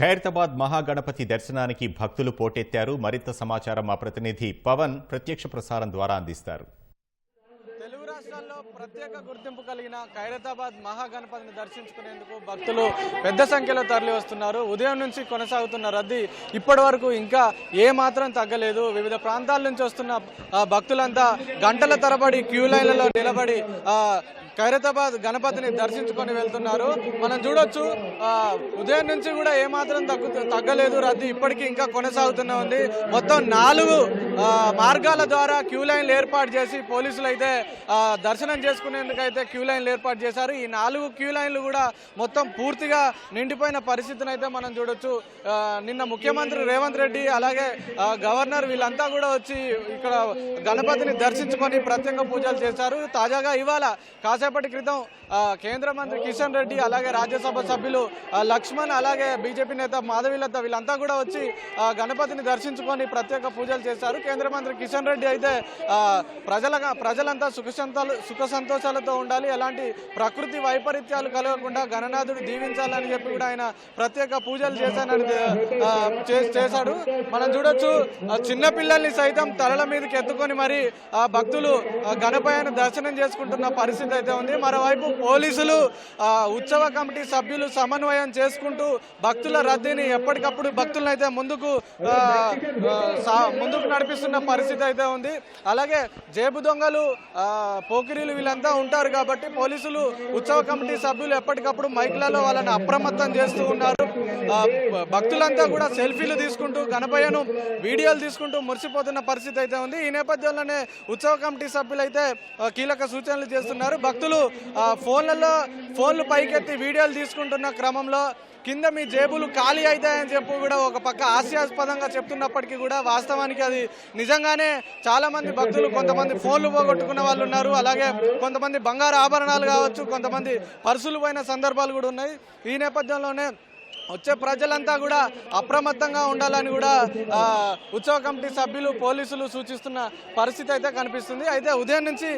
ఖైరతాబాద్ మహాగణపతి దర్శనానికి భక్తులు పోటెత్తారు. మరింత సమాచారం మా ప్రతినిధి పవన్ ప్రత్యక్ష ప్రసారం ద్వారా అందిస్తారు. తెలుగు రాష్ట్రాల్లో ప్రత్యేక గుర్తింపు కలిగిన ఖైరతాబాద్ మహాగణపతిని దర్శించుకునేందుకు భక్తులు పెద్ద సంఖ్యలో తరలి వస్తున్నారు. ఉదయం నుంచి కొనసాగుతున్న రద్దీ ఇప్పటి వరకు ఇంకా ఏమాత్రం తగ్గలేదు. వివిధ ప్రాంతాల నుంచి వస్తున్న భక్తులంతా గంటల తరబడి క్యూ లైన్లలో నిలబడి ఖైరతాబాద్ గణపతిని దర్శించుకొని వెళ్తున్నారు. మనం చూడొచ్చు ఉదయం నుంచి కూడా ఏమాత్రం తగ్గలేదు. రద్దీ ఇప్పటికీ ఇంకా కొనసాగుతూనే ఉంది. మొత్తం 4 మార్గాల ద్వారా క్యూ లైన్లు ఏర్పాటు చేసి పోలీసులు అయితే దర్శనం చేసుకునేందుకు అయితే క్యూ లైన్లు ఏర్పాటు చేశారు. ఈ 4 క్యూ లైన్లు కూడా మొత్తం పూర్తిగా నిండిపోయిన పరిస్థితిని అయితే మనం చూడొచ్చు. నిన్న ముఖ్యమంత్రి రేవంత్ రెడ్డి అలాగే గవర్నర్ వీళ్ళంతా కూడా వచ్చి ఇక్కడ గణపతిని దర్శించుకొని ప్రత్యేక పూజలు చేశారు. తాజాగా ఇవాళ కాసేపటి క్రితం కేంద్ర మంత్రి కిషన్ రెడ్డి అలాగే రాజ్యసభ సభ్యులు లక్ష్మణ్ అలాగే బీజేపీ నేత మాధవీలత వీళ్ళంతా కూడా వచ్చి గణపతిని దర్శించుకొని ప్రత్యేక పూజలు చేశారు. కేంద్ర మంత్రి కిషన్ రెడ్డి అయితే ప్రజలంతా సుఖ సంతోషాలతో ఉండాలి, ఎలాంటి ప్రకృతి వైపరీత్యాలు కలగకుండా గణనాథుడు దీవించాలని చెప్పి కూడా ఆయన ప్రత్యేక పూజలు చేశాడు. మనం చూడొచ్చు చిన్నపిల్లల్ని సైతం తలల మీదకి ఎత్తుకొని మరి భక్తులు గణపయ్యను దర్శనం చేసుకుంటున్న పరిస్థితి అయితే ఉంది. మరోవైపు పోలీసులు ఉత్సవ కమిటీ సభ్యులు సమన్వయం చేసుకుంటూ భక్తుల రద్దీని ఎప్పటికప్పుడు భక్తులను అయితే ముందుకు నడిపిస్తున్న పరిస్థితి అయితే ఉంది. అలాగే జేబు దొంగలు పోకిరీలు వీళ్ళంతా ఉంటారు కాబట్టి పోలీసులు ఉత్సవ కమిటీ సభ్యులు ఎప్పటికప్పుడు మైక్లలో వాళ్ళని అప్రమత్తం చేస్తూ ఉన్నారు. భక్తులంతా కూడా సెల్ఫీలు తీసుకుంటూ గణపయ్యను వీడియోలు తీసుకుంటూ మురిసిపోతున్న పరిస్థితి అయితే ఉంది. ఈ నేపథ్యంలోనే ఉత్సవ కమిటీ సభ్యులు అయితే కీలక సూచనలు చేస్తున్నారు. భక్తులు ఫోన్లు పైకెత్తి వీడియోలు తీసుకుంటున్న క్రమంలో కింద మీ జేబులు ఖాళీ అవుతాయని చెప్పి కూడా ఒక పక్క హాస్యాస్పదంగా చెప్తున్నప్పటికీ కూడా వాస్తవానికి అది నిజంగానే చాలా మంది భక్తులు కొంతమంది ఫోన్లు పోగొట్టుకున్న వాళ్ళు ఉన్నారు. అలాగే కొంతమంది బంగారు ఆభరణాలు కావచ్చు, కొంతమంది పర్సులు పోయిన సందర్భాలు కూడా ఉన్నాయి. ఈ నేపథ్యంలోనే వచ్చే ప్రజలంతా కూడా అప్రమత్తంగా ఉండాలని కూడా ఉత్సవ కమిటీ సభ్యులు పోలీసులు సూచిస్తున్న పరిస్థితి అయితే కనిపిస్తుంది. అయితే ఉదయం నుంచి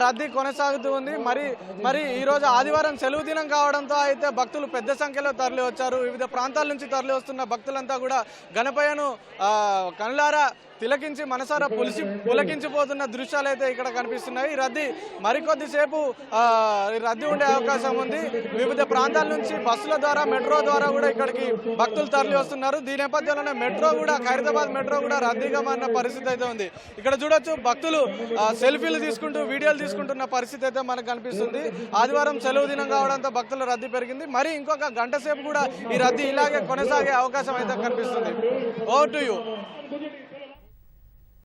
రద్దీ కొనసాగుతూ ఉంది. మరి ఈరోజు ఆదివారం సెలవు దినం కావడంతో అయితే భక్తులు పెద్ద సంఖ్యలో తరలి వచ్చారు. వివిధ ప్రాంతాల నుంచి తరలి వస్తున్న భక్తులంతా కూడా గణపయ్యను కనులారా తిలకించి మనసారా పులకించిపోతున్న దృశ్యాలు అయితే ఇక్కడ కనిపిస్తున్నాయి. ఈ రద్దీ మరికొద్దిసేపు రద్దీ ఉండే అవకాశం ఉంది. వివిధ ప్రాంతాల నుంచి బస్సుల ద్వారా మెట్రో ద్వారా కూడా ఇక్కడికి భక్తులు తరలి వస్తున్నారు. దీని నేపథ్యంలోనే మెట్రో కూడా ఖైరతాబాద్ మెట్రో కూడా రద్దీగా మారిన పరిస్థితి అయితే ఉంది. ఇక్కడ చూడొచ్చు భక్తులు సెల్ఫీలు తీసుకుంటూ వీడియోలు తీసుకుంటున్న పరిస్థితి అయితే మనకు కనిపిస్తుంది. ఆదివారం సెలవు దినం కావడంతో భక్తుల రద్దీ పెరిగింది. మరి ఇంకొక గంట సేపు కూడా ఈ రద్దీ ఇలాగే కొనసాగే అవకాశం అయితే కనిపిస్తుంది. Over to you.